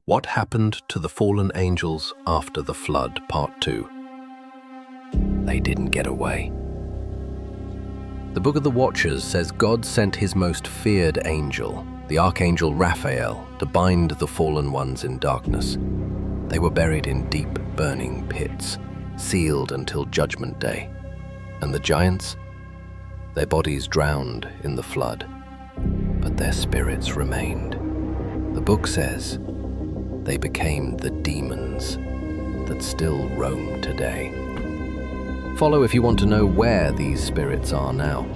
What happened to the fallen angels after the flood, Part 2? They didn't get away. The Book of the Watchers says God sent his most feared angel, the Archangel Raphael, to bind the fallen ones in darkness. They were buried in deep, burning pits, sealed until Judgment Day. And the giants? Their bodies drowned in the flood, but their spirits remained. The book says they became the demons that still roam today. Follow if you want to know where these spirits are now.